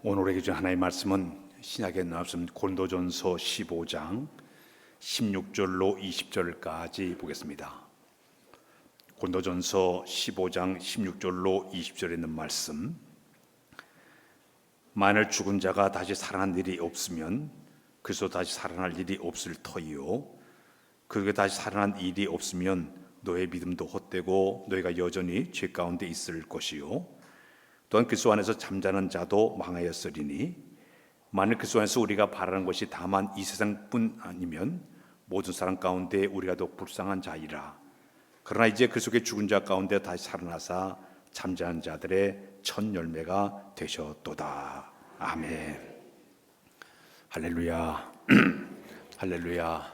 오늘의 기준 하나의 말씀은 신약의 말씀 고린도전서 15장 16절로 20절까지 보겠습니다. 고린도전서 15장 16절로 20절에 있는 말씀. 만일 죽은 자가 다시 살아난 일이 없으면 그리스도 다시 살아날 일이 없을 터이요, 그게 다시 살아난 일이 없으면 너의 믿음도 헛되고 너희가 여전히 죄 가운데 있을 것이요, 또한 그리스도 안에서 잠자는 자도 망하였으리니 만일 그리스도 안에서 우리가 바라는 것이 다만 이 세상뿐 아니면 모든 사람 가운데 우리가 더 불쌍한 자이라. 그러나 이제 그 속에 죽은 자 가운데 다시 살아나사 잠자는 자들의 첫 열매가 되셨도다. 아멘. 할렐루야. 할렐루야.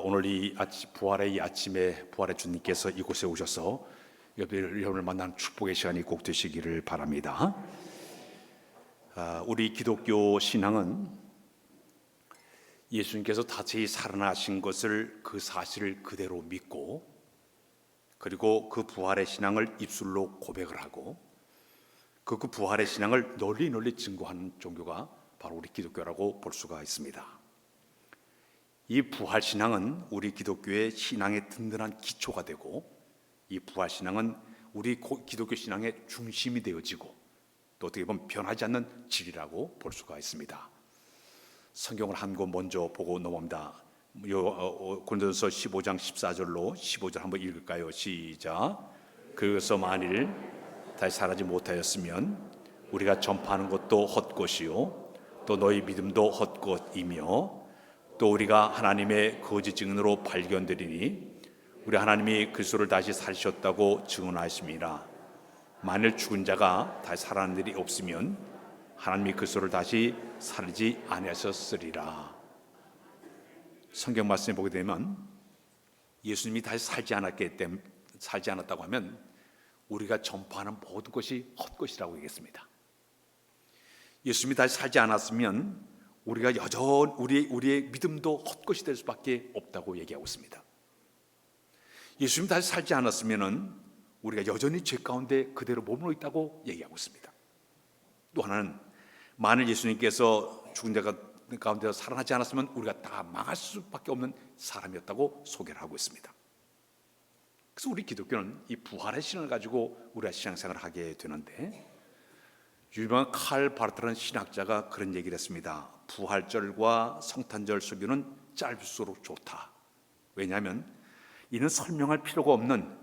오늘 이 부활의 이 아침에 부활의 주님께서 이곳에 오셔서 여러분을 만나는 축복의 시간이 꼭 되시기를 바랍니다. 우리 기독교 신앙은 예수님께서 다시 살아나신 것을, 그 사실을 그대로 믿고, 그리고 그 부활의 신앙을 입술로 고백을 하고 그 부활의 신앙을 널리 증거하는 종교가 바로 우리 기독교라고 볼 수가 있습니다. 이 부활신앙은 우리 기독교의 신앙의 든든한 기초가 되고, 이 부활신앙은 우리 기독교 신앙의 중심이 되어지고, 또 어떻게 보면 변하지 않는 질이라고 볼 수가 있습니다. 성경을 한 권 먼저 보고 넘어갑니다. 고린도전서 15장 14절로 15절 한번 읽을까요? 시작. 그래서 만일 다시 살아지 못하였으면 우리가 전파하는 것도 헛것이요, 또 너희 믿음도 헛것이며, 또 우리가 하나님의 거짓 증인으로 발견되리니 우리 하나님이 그리스도를 다시 살리셨다고 증언하십니다. 만일 죽은 자가 다시 살아난 일이 없으면 하나님이 그리스도를 다시 살리지 아니하셨으리라. 성경 말씀을 보게 되면 예수님이 다시 살지 않았다고 하면 우리가 전파하는 모든 것이 헛것이라고 얘기했습니다. 예수님이 다시 살지 않았으면 우리가 여전히 우리의 믿음도 헛것이 될 수밖에 없다고 얘기하고 있습니다. 예수님 다시 살지 않았으면 우리가 여전히 죄 가운데 그대로 머물러 있다고 얘기하고 있습니다. 또 하나는 만일 예수님께서 죽은 자 가운데서 살아나지 않았으면 우리가 다 망할 수밖에 없는 사람이었다고 소개를 하고 있습니다. 그래서 우리 기독교는 이 부활의 신앙을 가지고 우리가 신앙생활을 하게 되는데, 유명한 칼 바르트라는 신학자가 그런 얘기를 했습니다. 부활절과 성탄절 수교는 짧을수록 좋다. 왜냐하면 이는 설명할 필요가 없는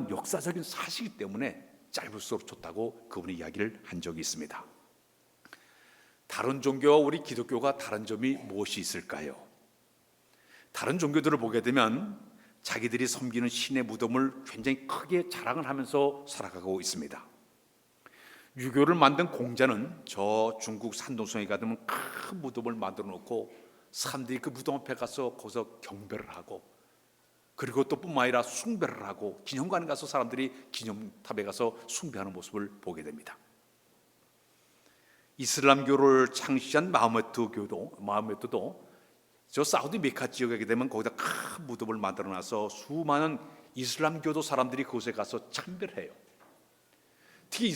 역사적인 사실이기 때문에 짧을수록 좋다고 그분이 이야기를 한 적이 있습니다. 다른 종교와 우리 기독교가 다른 점이 무엇이 있을까요? 다른 종교들을 보게 되면 자기들이 섬기는 신의 무덤을 굉장히 크게 자랑을 하면서 살아가고 있습니다. 유교를 만든 공자는 저 중국 산둥성에 가면 큰 무덤을 만들어 놓고 사람들이 그 무덤 앞에 가서 거기서 경배를 하고, 그리고 또 뿐만 아니라 숭배를 하고, 기념관에 가서 사람들이 기념탑에 가서 숭배하는 모습을 보게 됩니다. 이슬람교를 창시한 마호메트도 저 사우디 메카 지역에 가게 되면 거기다 큰 무덤을 만들어 놔서 수많은 이슬람교도 사람들이 그곳에 가서 참배를 해요. 특히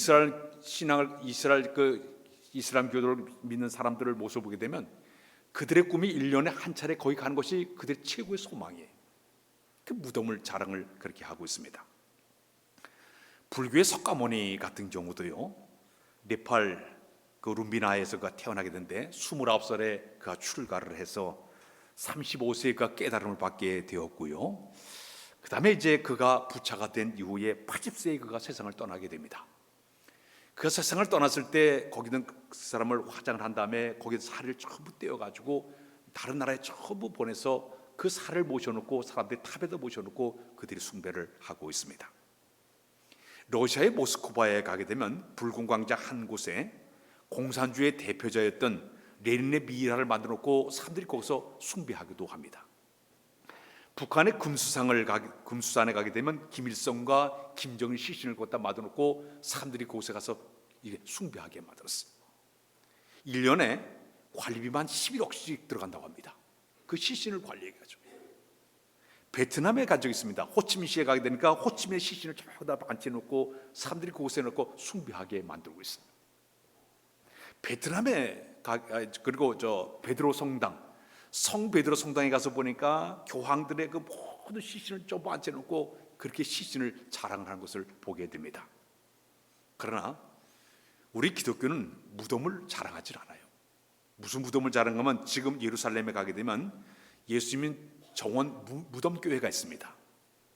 이슬람교도를 믿는 사람들을 모습을 보게 되면 그들의 꿈이 1년에 한 차례 거기 가는 것이 그들의 최고의 소망이에요. 그 무덤을 자랑을 그렇게 하고 있습니다. 불교의 석가모니 같은 경우도요, 네팔 그 룸비나에서 그가 태어나게 된데 29살에 그가 출가를 해서 35세에 그가 깨달음을 받게 되었고요. 그 다음에 이제 그가 부차가 된 이후에 80세에 그가 세상을 떠나게 됩니다. 그 세상을 떠났을 때 거기는 그 사람을 화장을 한 다음에 거기 살을 전부 떼어가지고 다른 나라에 전부 보내서 그 살을 모셔놓고 사람들이 탑에다 모셔놓고 그들이 숭배를 하고 있습니다. 러시아의 모스크바에 가게 되면 붉은 광장 한 곳에 공산주의 대표자였던 레닌의 미이라를 만들어 놓고 사람들이 거기서 숭배하기도 합니다. 북한의 금수산에 가게 되면 김일성과 김정일 시신을 거기다 만들어놓고 사람들이 그곳에 가서 이게 숭배하게 만들었어요. 1년에 관리비만 11억씩 들어간다고 합니다. 그 시신을 관리해가지고 베트남에 간 적이 있습니다. 호치민시에 가게 되니까 호치민의 시신을 저다 앉혀놓고 사람들이 그곳에 놓고 숭배하게 만들고 있어요. 그리고 저 베드로 성당, 성 베드로 성당에 가서 보니까 교황들의 그 모든 시신을 좀 앉혀놓고 그렇게 시신을 자랑을 하는 것을 보게 됩니다. 그러나 우리 기독교는 무덤을 자랑하지 않아요. 무슨 무덤을 자랑하면 지금 예루살렘에 가게 되면 예수님 정원 무덤 교회가 있습니다.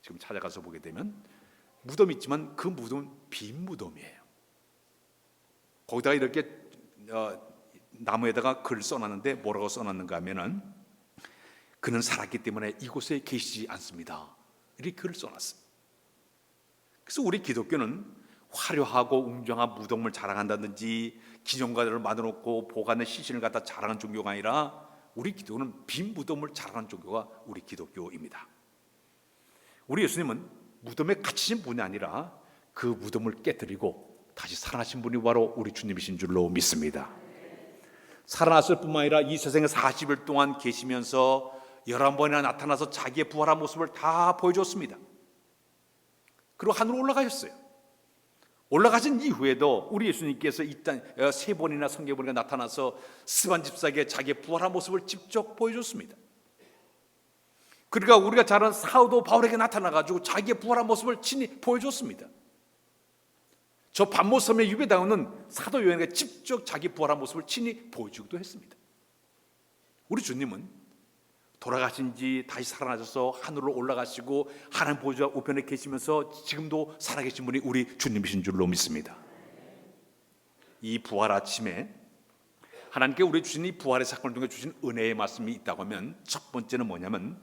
지금 찾아가서 보게 되면 무덤이 있지만 그 무덤은 빈 무덤이에요. 거기다가 이렇게 나무에다가 글을 써놨는데 뭐라고 써놨는가 하면은 그는 살았기 때문에 이곳에 계시지 않습니다. 이렇게 글을 써놨어요. 그래서 우리 기독교는 화려하고 웅장한 무덤을 자랑한다든지 기념관을 만들어놓고 보관의 시신을 갖다 자랑하는 종교가 아니라 우리 기독교는 빈 무덤을 자랑하는 종교가 우리 기독교입니다. 우리 예수님은 무덤에 갇히신 분이 아니라 그 무덤을 깨뜨리고 다시 살아나신 분이 바로 우리 주님이신 줄로 믿습니다. 살아났을 뿐만 아니라 이 세상에 40일 동안 계시면서 11번이나 나타나서 자기의 부활한 모습을 다 보여줬습니다. 그리고 하늘로 올라가셨어요. 올라가신 이후에도 우리 예수님께서 일단 3번이나 성경에 보니까 나타나서 스반 집사에게 자기의 부활한 모습을 직접 보여줬습니다. 그러니까 우리가 잘 아는 사도 바울에게 나타나가지고 자기의 부활한 모습을 친히 보여줬습니다. 저 반모섬의 유배당원은 사도 요한에게 직접 자기 부활한 모습을 친히 보여주기도 했습니다. 우리 주님은 돌아가신 지 다시 살아나셔서 하늘로 올라가시고 하나님 보좌 우편에 계시면서 지금도 살아계신 분이 우리 주님이신 줄로 믿습니다. 이 부활 아침에 하나님께 우리 주신 이 부활의 사건을 통해 주신 은혜의 말씀이 있다고 하면 첫 번째는 뭐냐면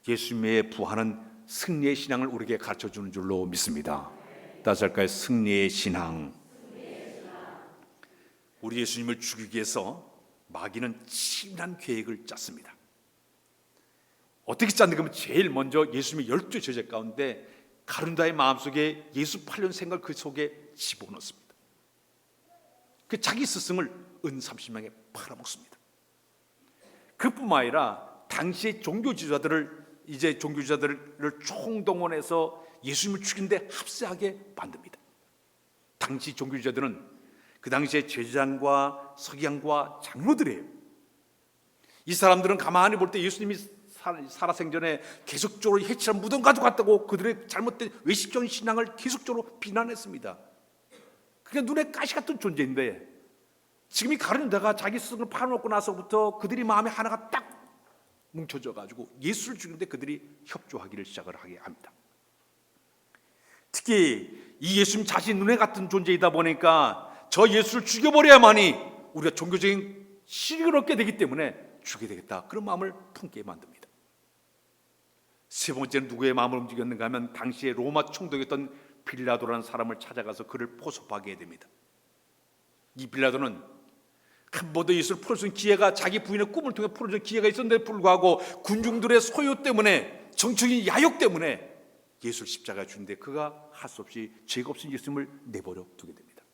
예수님의 부활은 승리의 신앙을 우리에게 가르쳐주는 줄로 믿습니다. 따라서 할까요? 승리의 신앙. 우리 예수님을 죽이기 위해서 마귀는 치밀한 계획을 짰습니다. 어떻게 짰는가 하면 제일 먼저 예수님의 12 제자 가운데 가룟유다의 마음속에 예수 팔려는 생각을 그 속에 집어넣습니다. 그 자기 스승을 은 30명에 팔아먹습니다. 그뿐만 아니라 당시의 종교 지도자들을 총동원해서 예수님을 죽이는데 합세하게 만듭니다. 당시 종교 지도자들은 그 당시에 제사장과 서기관과 장로들이에요. 이 사람들은 가만히 볼 때 예수님이 살아생전에 계속적으로 해치한 무덤 가져갔다고 그들의 잘못된 외식적인 신앙을 계속적으로 비난했습니다. 그게 눈에 가시 같은 존재인데 지금 이 가룟유다가 자기 스승을 팔아먹고 나서부터 그들이 마음에 하나가 딱 뭉쳐져 가지고 예수를 죽이는데 그들이 협조하기를 시작을 하게 합니다. 특히 이 예수님 자신 눈에 같은 존재이다 보니까 저 예수를 죽여버려야만이 우리가 종교적인 실익을 얻게 되기 때문에 죽여야 되겠다, 그런 마음을 품게 만듭니다. 세 번째는 누구의 마음을 움직였는가 하면 당시에 로마 총독이었던 빌라도라는 사람을 찾아가서 그를 포섭하게 됩니다. 이 빌라도는 한 번도 예수를 풀어줄 수 있는 기회가, 자기 부인의 꿈을 통해 풀어줄 기회가 있었는데 불구하고 군중들의 소요 때문에, 정치적인 야욕 때문에 예수를 십자가에 죽는데 그가 할 수 없이 죄가 없인 예수님을 내버려 두게 됩니다.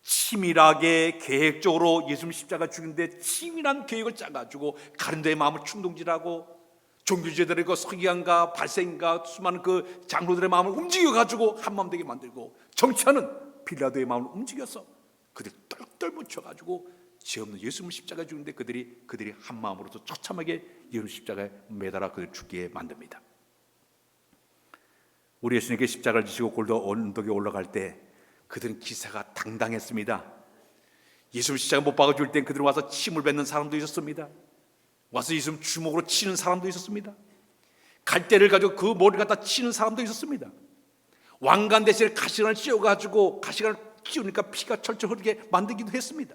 치밀하게 계획적으로 예수님 십자가 죽이는데 치밀한 계획을 짜가지고 가룟유다의 마음을 충동질하고 종교지도자들의 그 서기관과 발생과 수많은 그 장로들의 마음을 움직여가지고 한마음 되게 만들고, 정치하는 빌라도의 마음을 움직여서 그들이 똘똘 뭉쳐가지고 죄 없는 예수님을 십자가에 죽이는데 그들이 한마음으로서 처참하게 예수님 십자가에 매달아 그들 죽게 만듭니다. 우리 예수님께 십자가를 지시고 골도 언덕에 올라갈 때 그들은 기세가 당당했습니다. 예수님 십자가 못 박아 줄 땐 그들은 와서 침을 뱉는 사람도 있었습니다. 와서 예수님 주먹으로 치는 사람도 있었습니다. 갈대를 가지고 그 머리를 갖다 치는 사람도 있었습니다. 왕관 대신에 가시관을 씌워가지고 가시관을 씌우니까 피가 철철 흐르게 만들기도 했습니다.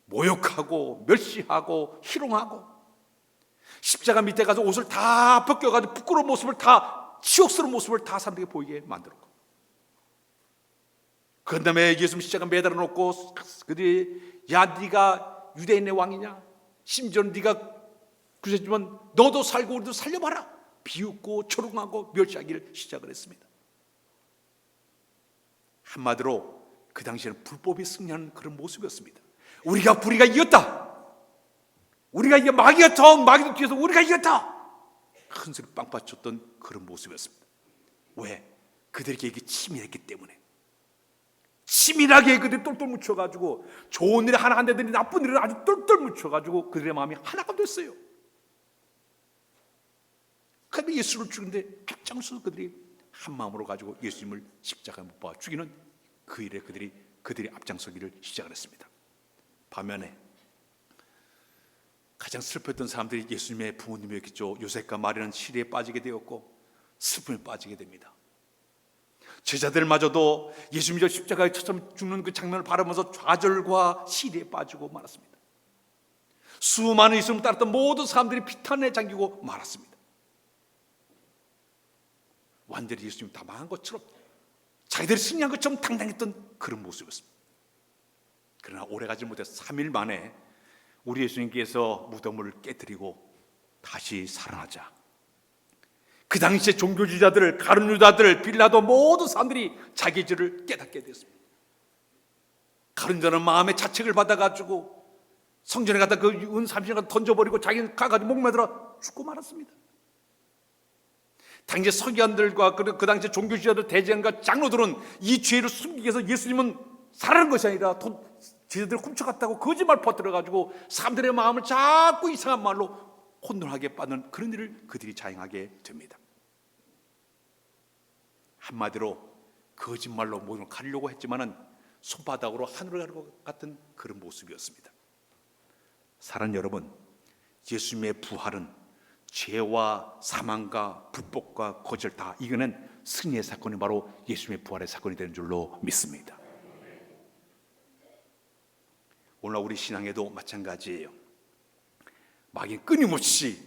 모욕하고 멸시하고 희롱하고 십자가 밑에 가서 옷을 다 벗겨가지고 부끄러운 모습을 다, 치욕스러운 모습을 다 사람들에게 보이게 만들었고, 그 다음에 예수님 십자가 매달아 놓고 그들이 야 네가 유대인의 왕이냐, 심지어는 네가 그랬지만 너도 살고 우리도 살려봐라, 비웃고 조롱하고 멸시하기를 시작을 했습니다. 한마디로 그 당시에는 불법이 승리하는 그런 모습이었습니다. 우리가 불의가 이겼다, 우리가 이게 마귀도 뒤에서 우리가 이겼다 큰 소리 빵빵 쳤던 그런 모습이었습니다. 왜? 그들에게 이게 치밀했기 때문에. 치밀하게 그들이 똘똘 뭉쳐가지고 좋은 일에 하나 안 되더니 나쁜 일에 아주 똘똘 뭉쳐가지고 그들의 마음이 하나가 됐어요. 그런데 예수를 죽이는데 앞장서서 그들이 한 마음으로 가지고 예수님을 십자가에 못 박아 죽이는 그 일에 그들이 앞장서기를 시작을 했습니다. 반면에 가장 슬펐던 사람들이 예수님의 부모님이었겠죠. 요셉과 마리아는 시리에 빠지게 되었고 슬픔에 빠지게 됩니다. 제자들마저도 예수님이 십자가에 쳐서 죽는 그 장면을 바라보면서 좌절과 시리에 빠지고 말았습니다. 수많은 예수님을 따랐던 모든 사람들이 비탄에 잠기고 말았습니다. 완전히 예수님이 다 망한 것처럼 자기들이 승리한 것처럼 당당했던 그런 모습이었습니다. 그러나 오래가지 못해서 3일 만에 우리 예수님께서 무덤을 깨뜨리고 다시 살아나자 그 당시에 종교주의자들, 가룟 유다들, 빌라도 모든 사람들이 자기 죄를 깨닫게 됐습니다. 가룟 유다는 마음의 자책을 받아가지고 성전에 갔다 그 은 30년 던져버리고 자기는 가가지고 목매들어 죽고 말았습니다. 당시 서기관들과 그 당시 종교주의자들, 대제관과 장로들은 이 죄를 숨기기 위해서 예수님은 살아난 것이 아니라 제자들을 훔쳐갔다고 거짓말 퍼뜨려가지고 사람들의 마음을 자꾸 이상한 말로 혼돈하게 빠는 그런 일을 그들이 자행하게 됩니다. 한마디로 거짓말로 모든 걸 가리려고 했지만은 손바닥으로 하늘을 가는 것 같은 그런 모습이었습니다. 사랑하는 여러분, 예수님의 부활은 죄와 사망과 불법과 거절 다 이겨낸 승리의 사건이 바로 예수님의 부활의 사건이 되는 줄로 믿습니다. 오늘 우리 신앙에도 마찬가지예요. 마귀는 끊임없이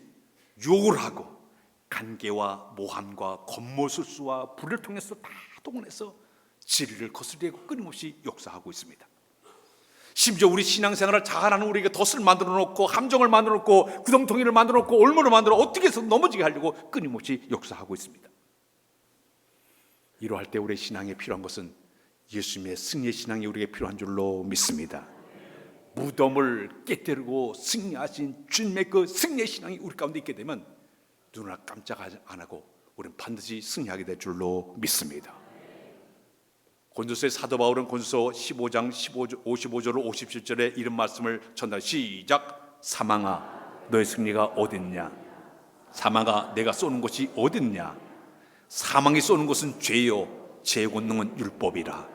욕을 하고 간계와 모함과 겉모술수와 불을 통해서 다 동원해서 진리를 거스르고 끊임없이 역사하고 있습니다. 심지어 우리 신앙생활을 잘하는 우리에게 덫을 만들어 놓고 함정을 만들어 놓고 구덩텅이를 만들어 놓고 올무를 만들어 어떻게 해서 넘어지게 하려고 끊임없이 역사하고 있습니다. 이러할 때 우리의 신앙에 필요한 것은 예수님의 승리의 신앙이 우리에게 필요한 줄로 믿습니다. 무덤을 깨뜨리고 승리하신 주님의 그 승리의 신앙이 우리 가운데 있게 되면 눈을 깜짝 안 하고 우리는 반드시 승리하게 될 줄로 믿습니다. 고린도서의 사도 바울은 고린도서 15장 55절로 57절에 이런 말씀을 전달. 시작. 사망아 너의 승리가 어딨냐? 사망아 내가 쏘는 것이 어딨냐? 사망이 쏘는 것은 죄요 죄의 권능은 율법이라.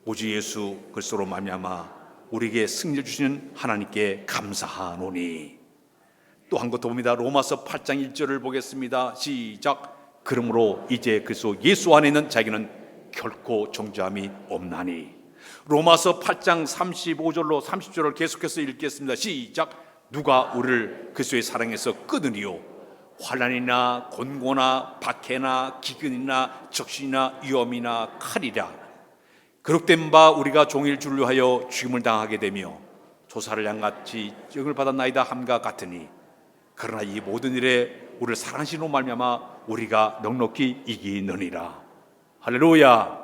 오직 예수 그리스도로 말미암아 우리에게 승리를 주시는 하나님께 감사하노니. 또 한 것 더 봅니다. 로마서 8장 1절을 보겠습니다. 시작. 그러므로 이제 그리스도 예수 안에 있는 자에게는 결코 정죄함이 없나니. 로마서 8장 35절로 30절을 계속해서 읽겠습니다. 시작. 누가 우리를 그리스도의 사랑에서 끊으리요? 환난이나 곤고나 박해나 기근이나 적신이나 위험이나 칼이라. 그릇된 바 우리가 종일 줄류하여 죽임을 당하게 되며 조사를 양같이 증을 받았나이다 함과 같으니 그러나 이 모든 일에 우리를 사랑하시는 말미암아 우리가 넉넉히 이기느니라. 할렐루야.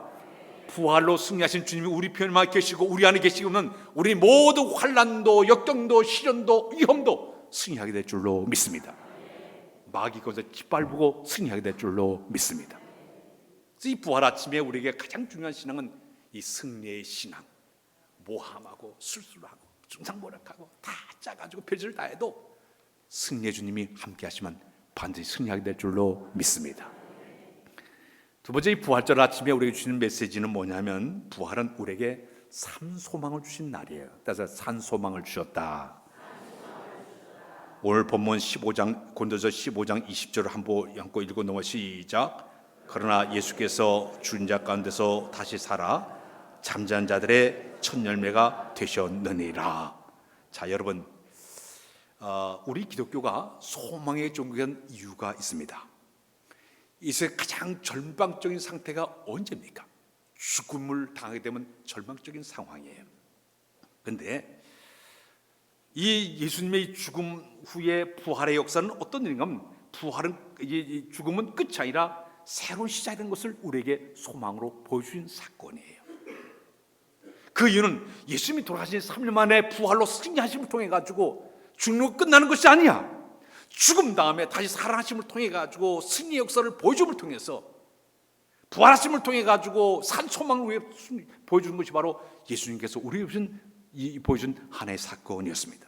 부활로 승리하신 주님이 우리 편에 계시고 우리 안에 계시고는 우리 모든 환난도 역경도 시련도 위험도 승리하게 될 줄로 믿습니다. 마귀 것에 짓밟고 승리하게 될 줄로 믿습니다. 그래서 이 부활 아침에 우리에게 가장 중요한 신앙은 이 승리의 신앙. 모함하고 술술하고 중상모략하고 다 짜가지고 별짓을 다 해도 승리의 주님이 함께 하시면 반드시 승리하게 될 줄로 믿습니다. 두 번째, 이 부활절 아침에 우리에게 주시는 메시지는 뭐냐면 부활은 우리에게 산 소망을 주신 날이에요. 그래서 산 소망을 주셨다. 오늘 본문 15장 고린도서 15장 20절을 한번 읽고 넘어. 시작. 그러나 예수께서 죽은 자 가운데서 다시 살아 잠자는 자들의 첫 열매가 되셨느니라. 자, 여러분, 우리 기독교가 소망의 종교인 이유가 있습니다. 이 세상 가장 절망적인 상태가 언제입니까? 죽음을 당하게 되면 절망적인 상황이에요. 그런데 이 예수님의 죽음 후에 부활의 역사는 어떤 일인가? 부활은 이 죽음은 끝이 아니라 새로운 시작이 된 것을 우리에게 소망으로 보여주신 사건이에요. 그 이유는 예수님이 돌아가신 3년 만에 부활로 승리하심을 통해 가지고 죽는 거 끝나는 것이 아니야. 죽음 다음에 다시 살아나심을 통해 가지고 승리의 역사를 보여줌을 통해서, 부활하심을 통해 가지고 산 소망을 위해 보여주는 것이 바로 예수님께서 우리에게 보여준 하나의 사건이었습니다.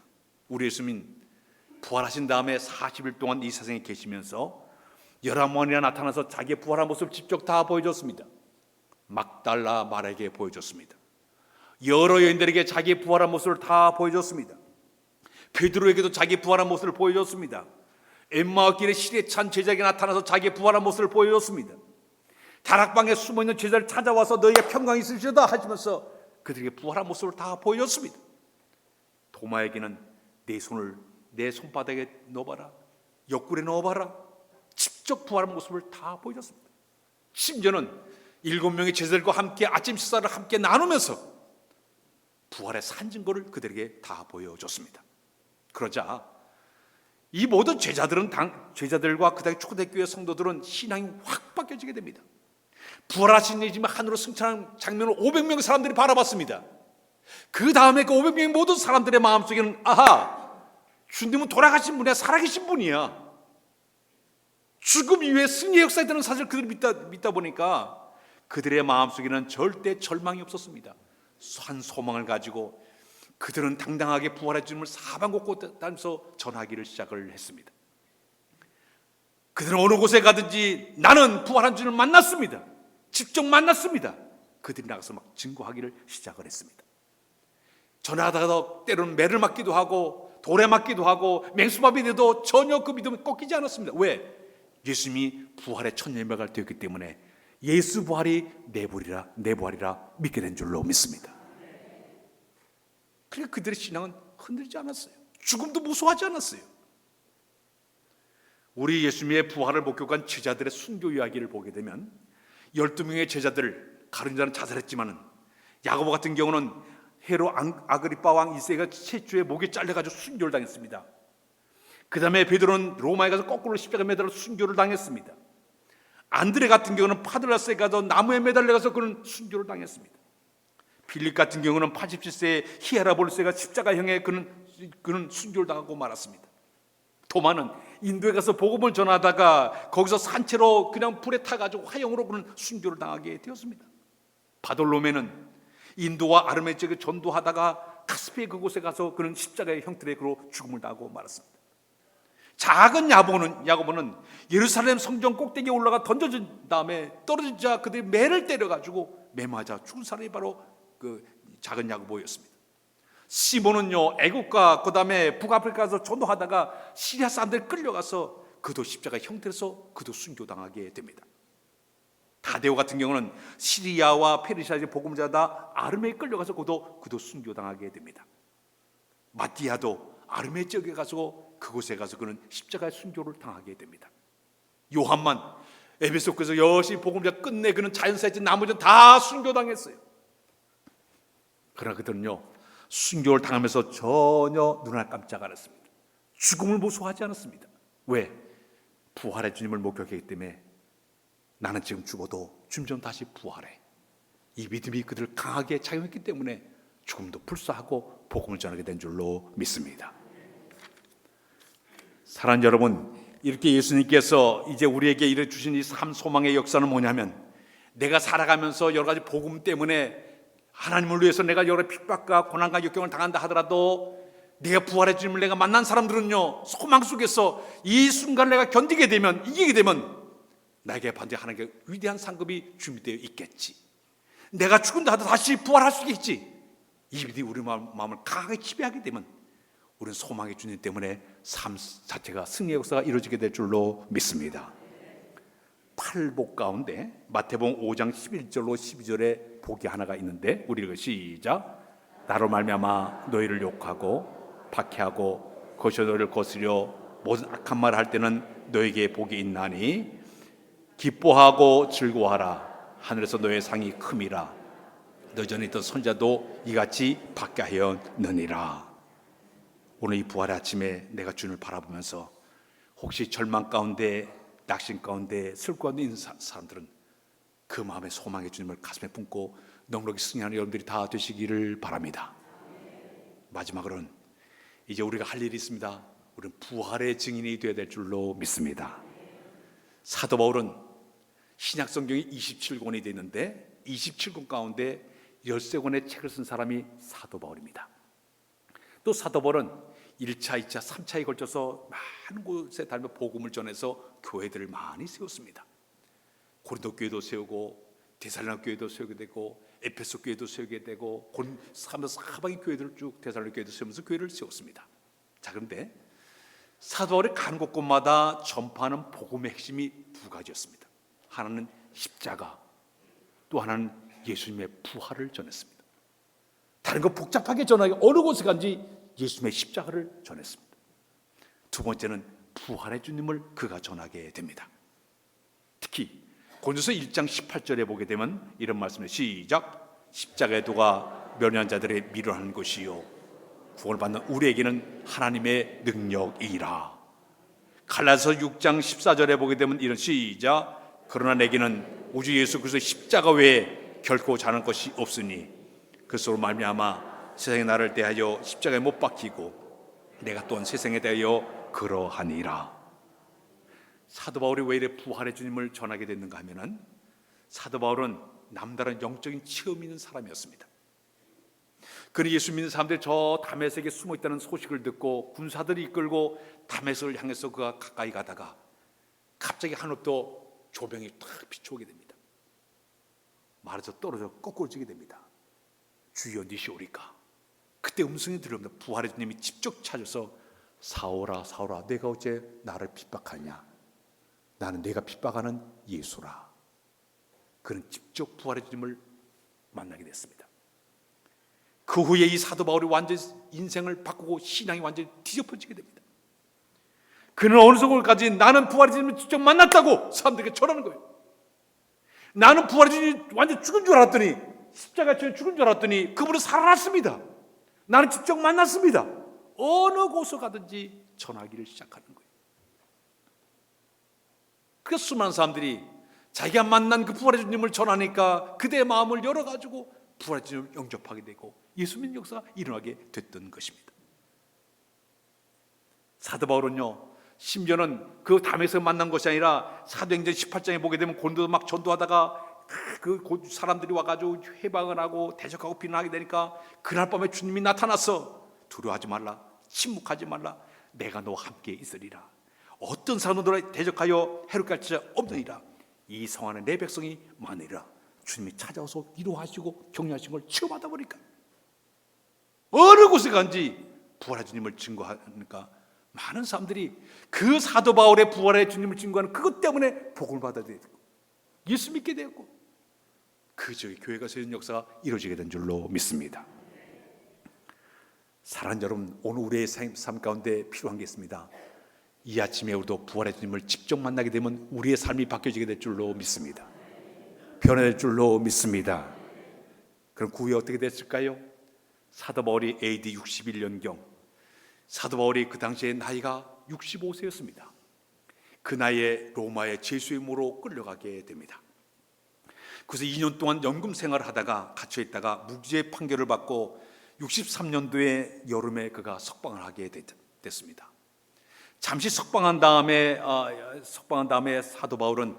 우리 예수님 부활하신 다음에 40일 동안 이 세상에 계시면서 11번이나 나타나서 자기의 부활한 모습을 직접 다 보여줬습니다. 막달라 마리아에게 보여줬습니다. 여러 여인들에게 자기의 부활한 모습을 다 보여줬습니다. 베드로에게도 자기의 부활한 모습을 보여줬습니다. 엠마오 길에 시리에 찬 제자에게 나타나서 자기의 부활한 모습을 보여줬습니다. 다락방에 숨어있는 제자를 찾아와서 너희의 평강이 있으시다 하시면서 그들에게 부활한 모습을 다 보여줬습니다. 도마에게는 내 손을 내 손바닥에 넣어봐라, 옆구리에 넣어봐라, 직접 부활한 모습을 다 보여줬습니다. 심지어는 7명의 제자들과 함께 아침 식사를 함께 나누면서 부활의 산 증거를 그들에게 다 보여줬습니다. 그러자 이 모든 제자들과 그 당시 초대교회 성도들은 신앙이 확 바뀌어지게 됩니다. 부활하신 예수님 하늘로 승천한 장면을 500명의 사람들이 바라봤습니다. 그 다음에 그 500명의 모든 사람들의 마음속에는 아하, 주님은 돌아가신 분이야, 살아계신 분이야. 죽음 이후에 승리의 역사에 되는 사실을 그들이 믿다 보니까 그들의 마음속에는 절대 절망이 없었습니다. 산 소망을 가지고 그들은 당당하게 부활의 주님을 사방곳곳 다니면서 전하기를 시작을 했습니다. 그들은 어느 곳에 가든지 나는 부활한 주님을 만났습니다, 직접 만났습니다. 그들이 나가서 막 증거하기를 시작을 했습니다. 전하다가도 때로는 매를 맞기도 하고 돌에 맞기도 하고 맹수밥이 돼도 전혀 그 믿음은 꺾이지 않았습니다. 왜? 예수님이 부활의 첫 열매가 되었기 때문에 예수 부활이 내 부활이라 믿게 된 줄로 믿습니다. 그러니까 그들의 신앙은 흔들리지 않았어요. 죽음도 무서워하지 않았어요. 우리 예수님의 부활을 목격한 제자들의 순교 이야기를 보게 되면 12명의 제자들, 가룟 자는 자살했지만은 야고보 같은 경우는 헤롯 아그리파 왕 2세가 최초에 목이 잘려가지고 순교를 당했습니다. 그 다음에 베드로는 로마에 가서 거꾸로 십자가에 매달려 순교를 당했습니다. 안드레 같은 경우는 파들라스에 가서 나무에 매달려가서 그는 순교를 당했습니다. 필립 같은 경우는 87세의 히에라볼스가 십자가형에 그는 순교를 당하고 말았습니다. 도마는 인도에 가서 복음을 전하다가 거기서 산채로 그냥 불에 타가지고 화형으로 그는 순교를 당하게 되었습니다. 바돌로메는 인도와 아르메 지역에 전도하다가 카스피의 그곳에 가서 그는 십자가의 형태로 죽음을 당하고 말았습니다. 작은 야고보는 예루살렘 성전 꼭대기에 올라가 던져진 다음에 떨어지자 그들이 매를 때려가지고 매 맞아 죽은 사람이 바로 그 작은 야고보였습니다. 시몬은요, 애국과 그 다음에 북아프리카에서 전도하다가 시리아 사람들이 끌려가서 그도 십자가 형태로서 그도 순교당하게 됩니다. 다데오 같은 경우는 시리아와 페르시아의 복음을 전하다 아르메에 끌려가서 그도 순교당하게 됩니다. 마띠아도 아르메 지역에 가서 그곳에 가서 그는 십자가의 순교를 당하게 됩니다. 요한만 에베소에서 여실히 복음을 끝내 그는 자연사했지 나머지는 다 순교당했어요. 그러나 그들은요, 순교를 당하면서 전혀 눈을 깜짝 안 했습니다. 죽음을 무서워하지 않았습니다. 왜? 부활의 주님을 목격했기 때문에 나는 지금 죽어도 주님은 다시 부활해. 이 믿음이 그들을 강하게 작용했기 때문에 죽음도 불사하고 복음을 전하게 된 줄로 믿습니다. 사랑하는 여러분, 이렇게 예수님께서 이제 우리에게 이르 주신 이 삶 소망의 역사는 뭐냐면, 내가 살아가면서 여러 가지 복음 때문에 하나님을 위해서 내가 여러 핍박과 고난과 역경을 당한다 하더라도 내가 부활의 주님을 내가 만난 사람들은요, 소망 속에서 이 순간을 내가 견디게 되면, 이기게 되면 나에게 반드시 하나님께 위대한 상급이 준비되어 있겠지. 내가 죽은다 하더라도 다시 부활할 수 있겠지. 이 믿음이 우리 마음을 강하게 지배하게 되면 우리는 소망의 주님 때문에 삶 자체가 승리의 역사가 이루어지게 될 줄로 믿습니다. 팔복 가운데 마태복음 5장 11절로 12절에 복이 하나가 있는데 우리 읽어 시작. 나로 말미암아 너희를 욕하고 박해하고 거쳐 너희를 거스려 모든 악한 말을 할 때는 너에게 복이 있나니 기뻐하고 즐거워하라. 하늘에서 너의 상이 큼이라. 너 전에 있던 선자도 이같이 받게 하였느니라. 오늘 이 부활의 아침에 내가 주님을 바라보면서 혹시 절망 가운데, 낙심 가운데, 슬픔 가운데 있는 사람들은 그 마음의 소망의 주님을 가슴에 품고 넉넉히 승리하는 여러분들이 다 되시기를 바랍니다. 마지막으로는 이제 우리가 할 일이 있습니다. 우리는 부활의 증인이 되어야 될 줄로 믿습니다. 사도 바울은 신약 성경이 27권이 되어 있는데 27권 가운데 13권의 책을 쓴 사람이 사도 바울입니다. 또 사도 바울은 1차, 2차, 3차에 걸쳐서 많은 곳에 다니며 복음을 전해서 교회들을 많이 세웠습니다. 고린도 교회도 세우고 데살로니가 교회도 세우게 되고 에페소 교회도 세우게 되고 사방의 교회들을 쭉 데살로니가 교회도 세우면서 교회를 세웠습니다. 자, 그런데 사도 바울이 가는 곳곳마다 전파하는 복음의 핵심이 두 가지였습니다. 하나는 십자가, 또 하나는 예수님의 부활을 전했습니다. 다른 거 복잡하게 전하기 어느 곳에 간지 예수님의 십자가를 전했습니다. 두 번째는 부활의 주님을 그가 전하게 됩니다. 특히 고린도서 1장 18절에 보게 되면 이런 말씀을 시작. 십자가의 도가 멸망한 자들의 미련한 것이요 구원을 받는 우리에게는 하나님의 능력이라. 갈라디아서 6장 14절에 보게 되면 이런 시작. 그러나 내게는 우주 예수 그리스도의 십자가 외에 결코 자는 것이 없으니 그것으로 말미암아 세상에 나를 대하여 십자가에 못 박히고 내가 또한 세상에 대하여 그러하니라. 사도 바울이 왜 이래 부활의 주님을 전하게 됐는가 하면은 사도 바울은 남다른 영적인 체험이 있는 사람이었습니다. 그는 예수 믿는 사람들이 저 다메섹에 숨어 있다는 소식을 듣고 군사들이 이끌고 다메섹을 향해서 그가 가까이 가다가 갑자기 하늘부터 조명이 탁 비춰오게 됩니다. 말에서 떨어져 거꾸로지게 됩니다. 주여 니시오리까. 그때 음성이 들려옵니다. 부활의 주님이 직접 찾아서 사오라 사오라 내가 어째 나를 핍박하냐. 나는 내가 핍박하는 예수라. 그는 직접 부활의 주님을 만나게 됐습니다. 그 후에 이 사도 바울이 완전히 인생을 바꾸고 신앙이 완전히 뒤집어지게 됩니다. 그는 어느 순간까지 나는 부활의 주님을 직접 만났다고 사람들에게 전하는 거예요. 나는 부활의 주님이 완전히 죽은 줄 알았더니 십자가에 죽은 줄 알았더니 그분은 살아났습니다. 나는 직접 만났습니다. 어느 곳에 가든지 전하기를 시작하는 거예요. 그래서 수많은 사람들이 자기가 만난 그 부활의 주님을 전하니까 그대의 마음을 열어가지고 부활의 주님을 영접하게 되고 예수 믿는 역사가 일어나게 됐던 것입니다. 사도 바울은요, 심지어는 그 담에서 만난 것이 아니라 사도행전 18장에 보게 되면 고린도도 막 전도하다가 그 사람들이 와가지고 회방을 하고 대적하고 비난하게 되니까 그날 밤에 주님이 나타나서 두려워하지 말라, 침묵하지 말라, 내가 너와 함께 있으리라. 어떤 사람들을 대적하여 해롭게 할 자 없느니라. 이 성 안에 내 백성이 많으리라. 주님이 찾아와서 위로하시고 격려하신 걸 체험하다 보니까 어느 곳에 간지 부활의 주님을 증거하니까 많은 사람들이 그 사도 바울의 부활의 주님을 증거하는 그것 때문에 복음을 받아들이고 예수 믿게 되었고 그 저희 교회가 세운 역사가 이루어지게 된 줄로 믿습니다. 사랑하는 여러분, 오늘 우리의 삶 가운데 필요한 게 있습니다. 이 아침에 우리도 부활의 주님을 직접 만나게 되면 우리의 삶이 바뀌어지게 될 줄로 믿습니다. 변화될 줄로 믿습니다. 그럼 그 후에 어떻게 됐을까요? 사도 바울이 AD 61년경, 사도 바울이 그 당시에 나이가 65세였습니다. 그 나이에 로마의 제수의 모로 끌려가게 됩니다. 그래서 2년 동안 연금 생활을 하다가 갇혀 있다가 무죄 판결을 받고 63년도에 여름에 그가 석방을 하게 됐습니다. 잠시 석방한 다음에 사도 바울은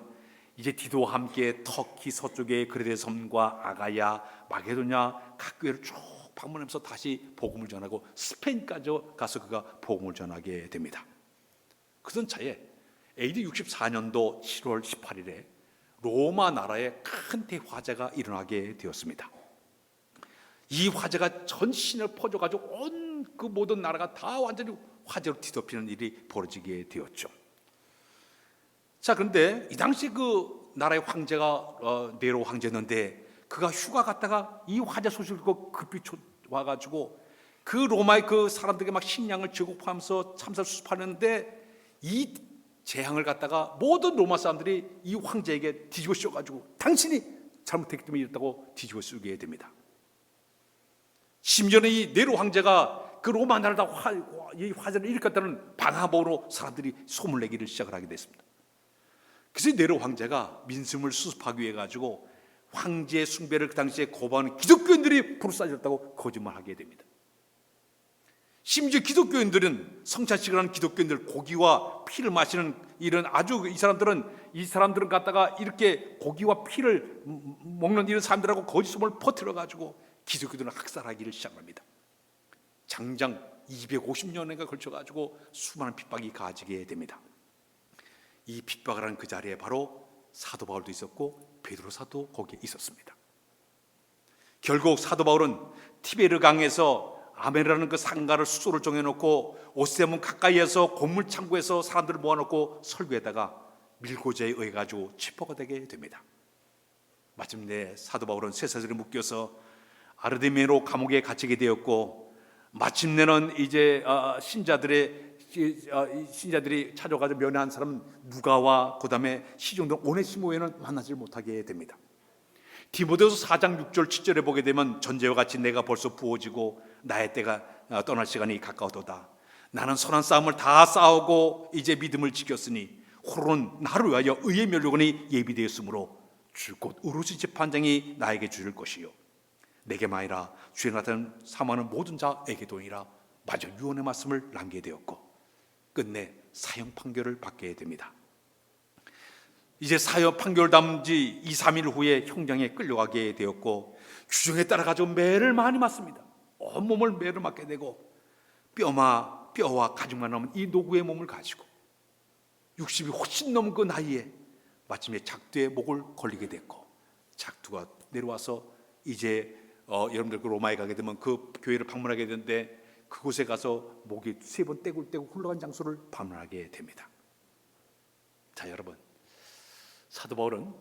이제 디도와 함께 터키 서쪽의 그레데 섬과 아가야, 마게도냐 각 교회를 쭉 방문하면서 다시 복음을 전하고 스페인까지 가서 그가 복음을 전하게 됩니다. 그런 차에 AD 64년도 7월 18일에 로마 나라에 큰 대화재가 일어나게 되었습니다. 이 화재가 전 신을 퍼져가지고 온 그 모든 나라가 다 완전히 화재로 뒤덮이는 일이 벌어지게 되었죠. 자, 그런데 이 당시 그 나라의 황제가 네로 황제였는데 그가 휴가 갔다가 이 화재 소식을 듣고 급히 와가지고 그 로마의 그 사람들에게 막 식량을 제공하면서 참사를 수습하는데 이 재앙을 갖다가 모든 로마 사람들이 이 황제에게 뒤집어 씌워가지고 당신이 잘못했기 때문에 이랬다고 뒤집어 씌우게 됩니다. 심지어는 이 네로 황제가 그 로마 나라다 이 화재를 일으켰다는 방화범으로 사람들이 소문을 내기를 시작을 하게 됐습니다. 그래서 네로 황제가 민심을 수습하기 위해 가지고 황제 숭배를 그 당시에 거부하는 기독교인들이 부르싸졌다고 거짓말하게 됩니다. 심지어 기독교인들은, 성찬식을 하는 기독교인들, 고기와 피를 마시는 이런 아주 이 사람들은 갖다가 이렇게 고기와 피를 먹는 이런 사람들하고 거짓 소문을 퍼뜨려 가지고 기독교들은 학살하기를 시작합니다. 장장 250년에 걸쳐 가지고 수많은 핍박이 가해지게 됩니다. 이 핍박을 한 그 자리에 바로 사도 바울도 있었고 베드로 사도 거기에 있었습니다. 결국 사도 바울은 티베르 강에서 아멘이라는 그 상가를 숙소를 정해놓고 오세문 가까이에서 곡물 창고에서 사람들을 모아놓고 설교에다가 밀고제에 의해 가지고 체포가 되게 됩니다. 마침내 사도 바울은 쇠사슬에 묶여서 아르데메로 감옥에 갇히게 되었고, 마침내는 이제 신자들이 찾아가서 면회한 사람 누가와 그다음에 시종들 오네시모에는 만나지 못하게 됩니다. 디모데후서 4장 6절 7절에 보게 되면 전제와 같이 내가 벌써 부어지고 나의 때가 떠날 시간이 가까웠도다. 나는 선한 싸움을 다 싸우고 이제 믿음을 지켰으니 호로는 나를 위하여 의의 면류관이 예비되었으므로 주 곧 오로지 재판장이 나에게 주실 것이요 내게만 아니라 주의 나타난 사모하는 모든 자에게도니라. 마저 유언의 말씀을 남기게 되었고 끝내 사형 판결을 받게 됩니다. 이제 사형 판결 담은 지 2, 3일 후에 형장에 끌려가게 되었고 규정에 따라 가지고 매를 많이 맞습니다. 온몸을 매를 맞게 되고 뼈와 가죽만 남은 이 노구의 몸을 가지고 60이 훨씬 넘은 그 나이에 마침내 작두의 목을 걸리게 됐고, 작두가 내려와서 이제 여러분들 그 로마에 가게 되면 그 교회를 방문하게 되는데 그곳에 가서 목이 3번 떼굴떼굴 흘러간 장소를 방문하게 됩니다. 자, 여러분, 사도 바울은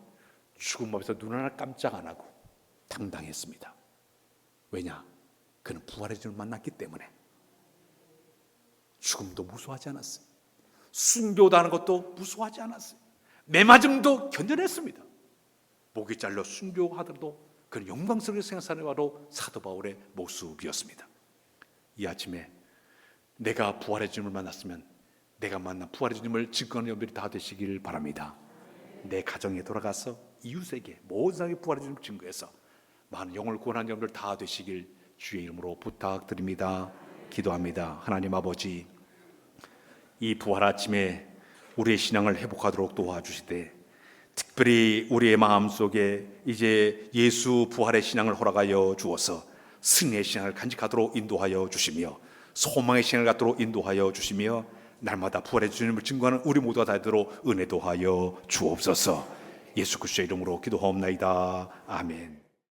죽음 앞에서 눈 하나 깜짝 안 하고 당당했습니다. 왜냐? 그는 부활의 주를 만났기 때문에. 죽음도 무서워하지 않았어요. 순교당하는 것도 무서워하지 않았어요. 매맞음도 견뎌냈습니다. 목이 잘려 순교하더라도 그는 영광스럽게 생각하는 바로 사도 바울의 모습이었습니다. 이 아침에 내가 부활의 주님을 만났으면 내가 만난 부활의 주님을 증거하는 여러분들이 다 되시길 바랍니다. 내 가정에 돌아가서 이웃에게 모든 사람이 부활의 주님을 증거해서 많은 영혼을 구원하는 여러분들 다 되시길 주의 이름으로 부탁드립니다. 기도합니다. 하나님 아버지, 이 부활 아침에 우리의 신앙을 회복하도록 도와주시되 특별히 우리의 마음속에 이제 예수 부활의 신앙을 허락하여 주어서 승리의 신앙을 간직하도록 인도하여 주시며 소망의 신앙을 갖도록 인도하여 주시며 날마다 부활의 주님을 증거하는 우리 모두가 되도록 은혜도 하여 주옵소서. 예수 그리스도의 이름으로 기도하옵나이다. 아멘.